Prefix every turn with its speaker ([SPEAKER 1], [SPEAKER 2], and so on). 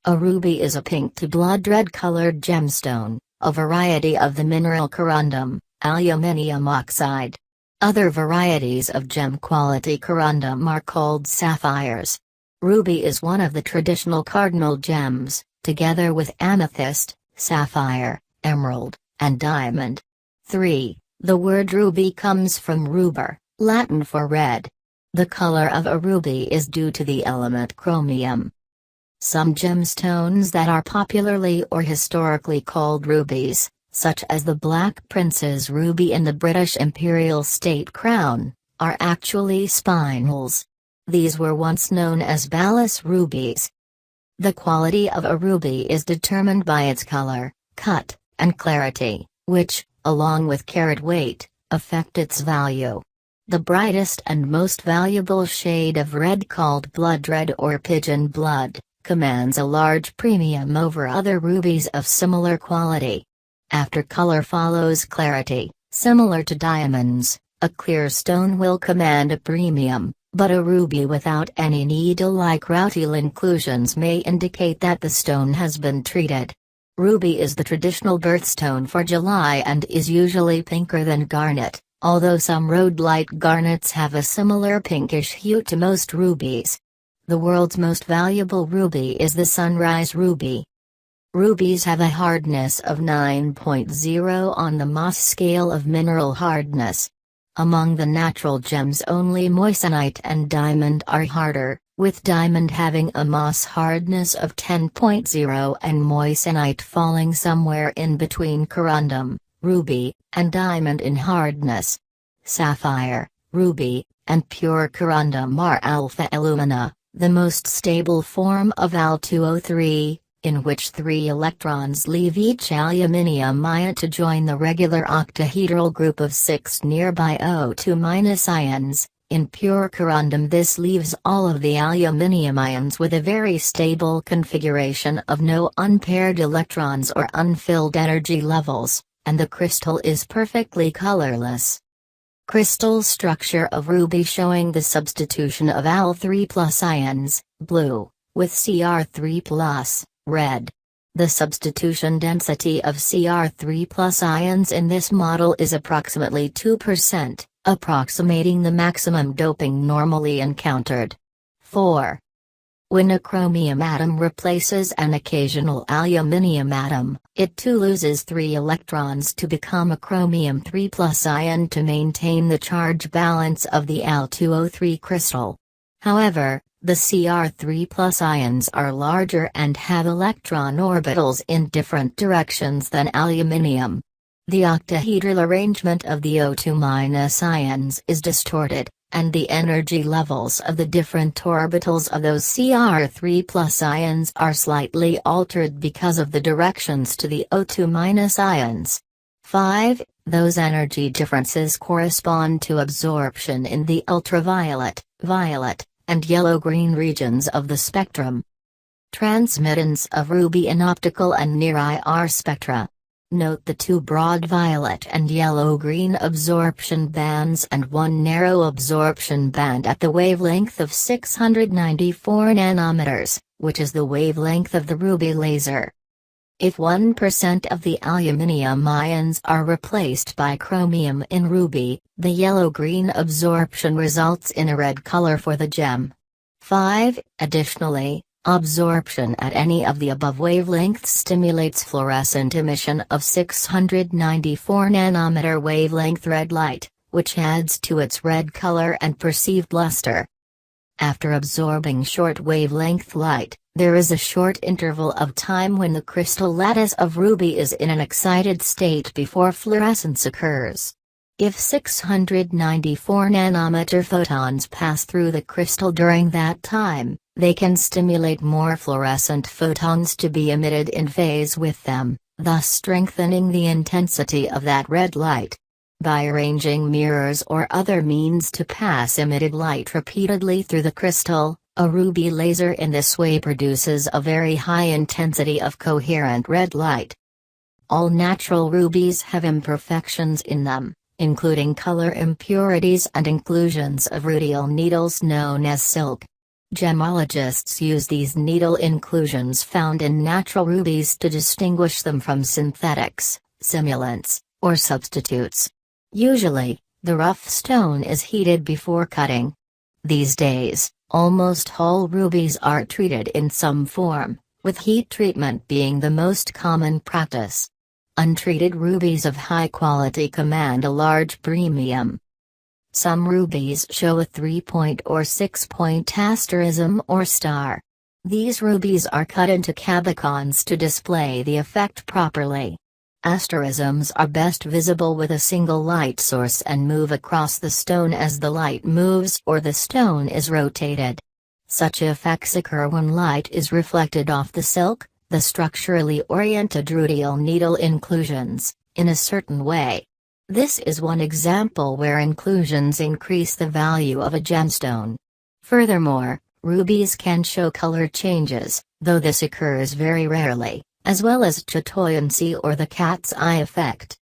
[SPEAKER 1] A ruby is a pink to blood red colored gemstone, a variety of the mineral corundum, aluminium oxide. Other varieties of gem-quality corundum are called sapphires. Ruby is one of the traditional cardinal gems, together with amethyst, sapphire, emerald, and diamond. 3. The word ruby comes from rubor, Latin for red. The color of a ruby is due to the element chromium. Some gemstones that are popularly or historically called rubies, such as the Black Prince's ruby in the British Imperial State Crown, are actually spinels. These were once known as Balas rubies. The quality of a ruby is determined by its color, cut, and clarity, which, along with carat weight, affect its value. The brightest and most valuable shade of red, called blood red or pigeon blood, commands a large premium over other rubies of similar quality. After color follows clarity, similar to diamonds, a clear stone will command a premium, but a ruby without any needle-like rutile inclusions may indicate that the stone has been treated. Ruby is the traditional birthstone for July and is usually pinker than garnet, although some rhodolite garnets have a similar pinkish hue to most rubies. The world's most valuable ruby is the Sunrise Ruby. Rubies have a hardness of 9.0 on the Mohs scale of mineral hardness. Among the natural gems, only moissanite and diamond are harder, with diamond having a Mohs hardness of 10.0 and moissanite falling somewhere in between corundum, ruby, and diamond in hardness. Sapphire, ruby, and pure corundum are alpha alumina, the most stable form of Al2O3, in which 3 electrons leave each aluminium ion to join the regular octahedral group of 6 nearby O2- ions. In pure corundum, this leaves all of the aluminium ions with a very stable configuration of no unpaired electrons or unfilled energy levels, and the crystal is perfectly colorless. Crystal structure of ruby showing the substitution of Al3+ ions, blue, with Cr3+, red. The substitution density of Cr3+ ions in this model is approximately 2%, approximating the maximum doping normally encountered. 4. When a chromium atom replaces an occasional aluminium atom, it too loses 3 electrons to become a chromium 3+ ion to maintain the charge balance of the Al2O3 crystal. However, the Cr3+ ions are larger and have electron orbitals in different directions than aluminium. The octahedral arrangement of the O2- ions is distorted, and the energy levels of the different orbitals of those Cr3+ ions are slightly altered because of the directions to the O2- ions. 5. Those energy differences correspond to absorption in the ultraviolet, violet, and yellow-green regions of the spectrum. Transmittance of ruby in optical and near-IR spectra. Note the 2 broad violet and yellow-green absorption bands and 1 narrow absorption band at the wavelength of 694 nanometers, which is the wavelength of the ruby laser. If 1% of the aluminium ions are replaced by chromium in ruby, the yellow-green absorption results in a red color for the gem. 5. Additionally, absorption at any of the above wavelengths stimulates fluorescent emission of 694 nanometer wavelength red light, which adds to its red color and perceived luster. After absorbing short wavelength light, there is a short interval of time when the crystal lattice of ruby is in an excited state before fluorescence occurs. If 694 nanometer photons pass through the crystal during that time, they can stimulate more fluorescent photons to be emitted in phase with them, thus strengthening the intensity of that red light. By arranging mirrors or other means to pass emitted light repeatedly through the crystal, a ruby laser in this way produces a very high intensity of coherent red light. All natural rubies have imperfections in them, including color impurities and inclusions of rutile needles known as silk. Gemologists use these needle inclusions found in natural rubies to distinguish them from synthetics, simulants, or substitutes. Usually, the rough stone is heated before cutting. These days, almost all rubies are treated in some form, with heat treatment being the most common practice. Untreated rubies of high quality command a large premium. Some rubies show a 3-point or 6-point asterism or star. These rubies are cut into cabicons to display the effect properly. Asterisms are best visible with a single light source and move across the stone as the light moves or the stone is rotated. Such effects occur when light is reflected off the silk, the structurally oriented rudile needle inclusions, in a certain way. This is one example where inclusions increase the value of a gemstone. Furthermore, rubies can show color changes, though this occurs very rarely, as well as chatoyancy or the cat's eye effect.